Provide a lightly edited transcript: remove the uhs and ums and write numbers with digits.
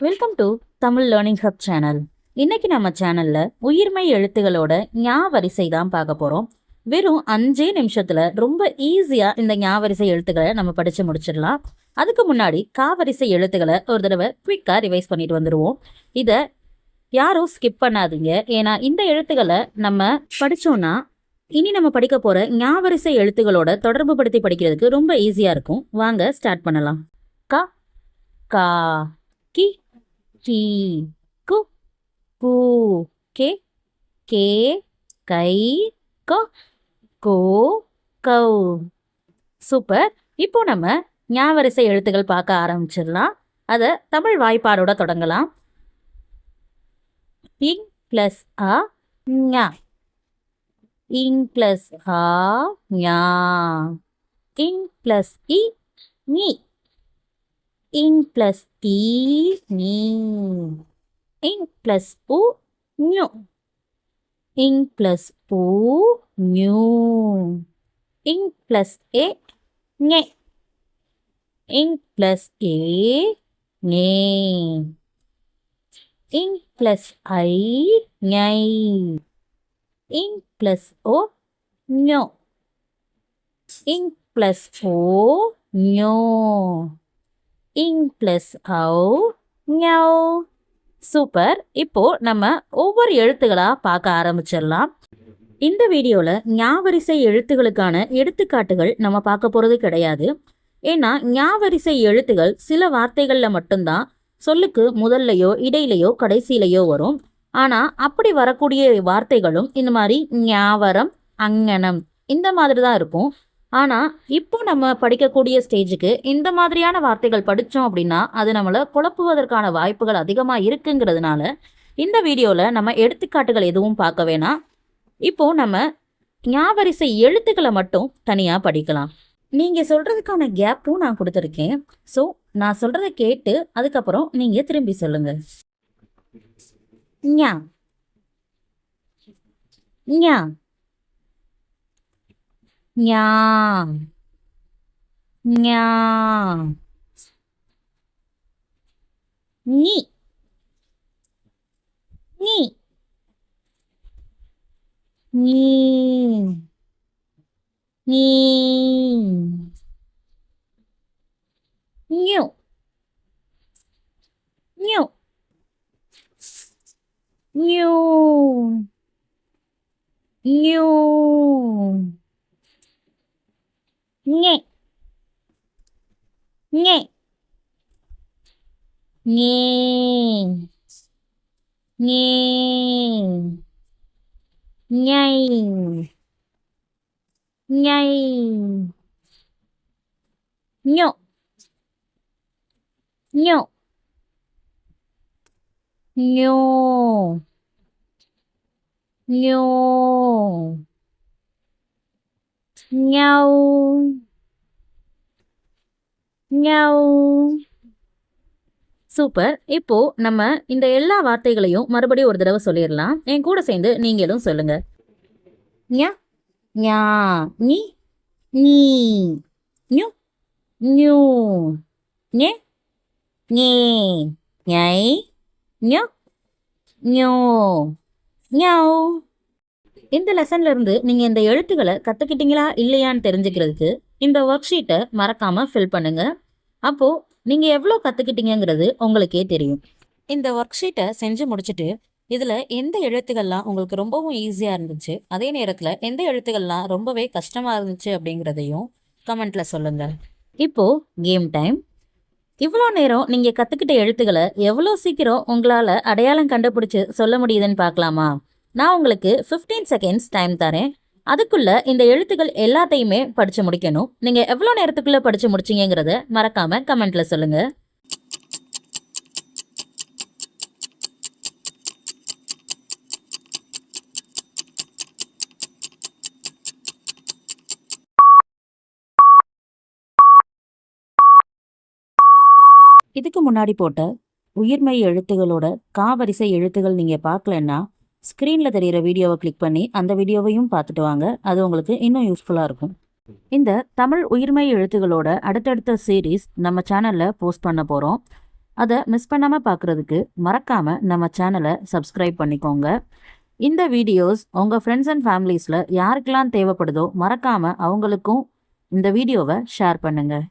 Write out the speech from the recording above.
Welcome to Tamil learning hub channel. இன்னைக்கு நம்ம சேனல்ல உயிர்மை எழுத்துகளோட ஞா வரிசை தான் பார்க்க போறோம். வெறும் 5 நிமிஷத்துல ரொம்ப ஈஸியா இந்த ஞா வரிசை எழுத்துக்களை நம்ம படிச்சு முடிச்சிடலாம். அதுக்கு முன்னாடி காவரிசை எழுத்துக்களை ஒரு தடவை குவிக்கா ரிவைஸ் பண்ணிட்டு வந்துடுவோம். இதை யாரும் ஸ்கிப் பண்ணாதீங்க. ஏன்னா இந்த எழுத்துக்களை நம்ம படிச்சோம்னா இனி நம்ம படிக்க போற ஞா வரிசை எழுத்துக்களோட தொடர்பு படுத்தி படிக்கிறதுக்கு ரொம்ப ஈஸியா இருக்கும். வாங்க ஸ்டார்ட் பண்ணலாம். க கா கி கி கு கு கே கே கை கோ கோ கௌ. சூப்பர். இப்போ நம்ம ஞாவரிசை எழுத்துக்கள் பார்க்க ஆரம்பிச்சிடலாம். அதை தமிழ் வாய்ப்பாடோட தொடங்கலாம். இங் பிளஸ் அ ஞா, இங் பிளஸ் ஆ ஞா, இங் பிளஸ் இ நீ, இங் பிளஸ் ஈ நீ, இங் பிளஸ் உ ஞு, இங் பிளஸ் உ ஞு, இங் பிளஸ் ஏ ஞே, இங் பிளஸ் ஏ ஞே, இங் பிளஸ் ஐ ஞை, இங் பிளஸ் ஓ ஞோ, இங் பிளஸ் ஓ ஞோ, இங் பிளஸ் ஔ ஞௌ. சூப்பர். இப்போ நம்ம ஒவ்வொரு எழுத்துக்களா பார்க்க ஆரம்பிச்சிடலாம். இந்த வீடியோல ஞாவரிசை எழுத்துக்களுக்கான எடுத்துக்காட்டுகள் நம்ம பார்க்க போறது கிடையாது. ஏன்னா ஞாவரிசை எழுத்துகள் சில வார்த்தைகள்ல மட்டும்தான் சொல்லுக்கு முதல்லையோ இடையிலையோ கடைசியிலையோ வரும். ஆனா அப்படி வரக்கூடிய வார்த்தைகளும் இந்த மாதிரி ஞாவரம், அங்ஙனம் இந்த மாதிரி தான் இருக்கும். ஆனால் இப்போ நம்ம படிக்கக்கூடிய ஸ்டேஜுக்கு இந்த மாதிரியான வார்த்தைகள் படித்தோம் அப்படின்னா அது நம்மளை குழப்புவதற்கான வாய்ப்புகள் அதிகமாக இருக்குங்கிறதுனால இந்த வீடியோவில் நம்ம எடுத்துக்காட்டுகள் எதுவும் பார்க்க வேணாம். இப்போ நம்ம ஞாவரிசை எழுத்துக்களை மட்டும் தனியாக படிக்கலாம். நீங்கள் சொல்கிறதுக்கான கேப்பும் நான் கொடுத்துருக்கேன். ஸோ நான் சொல்கிறத கேட்டு அதுக்கப்புறம் நீங்கள் திரும்பி சொல்லுங்கள். ஞா ஞா ஞா ஞா, நீ நீ, நீ நீ, ஞு ஞு, ஞு ஞு, ஞே ஞே, ஞே ஞே, ஞை ஞை, ஞோ ஞோ, ஞோ ஞோ, ஞௌ ஞௌ. சூப்பர். இப்போ நம்ம இந்த எல்லா வார்த்தைகளையும் மறுபடியும் ஒரு தடவை சொல்லிடலாம். என் கூட சேர்ந்து நீங்களும் சொல்லுங்க. ஞா ஞா, நீ நீ, ஞு ஞு, ஞே ஞே, ஞை ஞோ ஞோ, ஞௌ. இந்த லெசன்ல இருந்து நீங்க இந்த எழுத்துக்களை கத்துக்கிட்டீங்களா இல்லையான்னு தெரிஞ்சுக்கிறதுக்கு இந்த ஒர்க் ஷீட்டை மறக்காம ஃபில் பண்ணுங்க. அப்போ நீங்க எவ்வளோ கத்துக்கிட்டீங்கிறது உங்களுக்கே தெரியும். இந்த ஒர்க் ஷீட்டை செஞ்சு முடிச்சுட்டு இதுல எந்த எழுத்துக்கள்லாம் உங்களுக்கு ரொம்பவும் ஈஸியா இருந்துச்சு, அதே நேரத்துல எந்த எழுத்துக்கள்லாம் ரொம்பவே கஷ்டமா இருந்துச்சு அப்படிங்கிறதையும் கமெண்ட்ல சொல்லுங்க. இப்போ கேம் டைம். இவ்வளோ நேரம் நீங்க கத்துக்கிட்ட எழுத்துக்களை எவ்வளோ சீக்கிரம் உங்களால அடையாளம் கண்டுபிடிச்சு சொல்ல முடியுதுன்னு பார்க்கலாமா? நான் உங்களுக்கு 15 செகண்ட்ஸ் டைம் தரேன். அதுக்குள்ள இந்த எழுத்துக்கள் எல்லாத்தையுமே படிச்சு முடிக்கணும். நீங்க எவ்வளோ நேரத்துக்குள்ள படிச்சு முடிச்சீங்கிறத மறக்காம கமெண்ட்ல சொல்லுங்க. இதுக்கு முன்னாடி போட்ட உயிர்மை எழுத்துகளோட காவரிசை எழுத்துகள் நீங்க பார்க்கலன்னா ஸ்க்ரீனில் தெரிகிற வீடியோவை கிளிக் பண்ணி அந்த வீடியோவையும் பார்த்துட்டு வாங்க. அது உங்களுக்கு இன்னும் யூஸ்ஃபுல்லாக இருக்கும். இந்த தமிழ் உயிர்மை எழுத்துகளோட அடுத்தடுத்த சீரீஸ் நம்ம சேனலில் போஸ்ட் பண்ண போகிறோம். அதை மிஸ் பண்ணாமல் பார்க்குறதுக்கு மறக்காமல் நம்ம சேனலை சப்ஸ்கிரைப் பண்ணிக்கோங்க. இந்த வீடியோஸ் உங்கள் ஃப்ரெண்ட்ஸ் அண்ட் ஃபேமிலிஸில் யாருக்கெல்லாம் தேவைப்படுதோ மறக்காமல் அவங்களுக்கும் இந்த வீடியோவை ஷேர் பண்ணுங்கள்.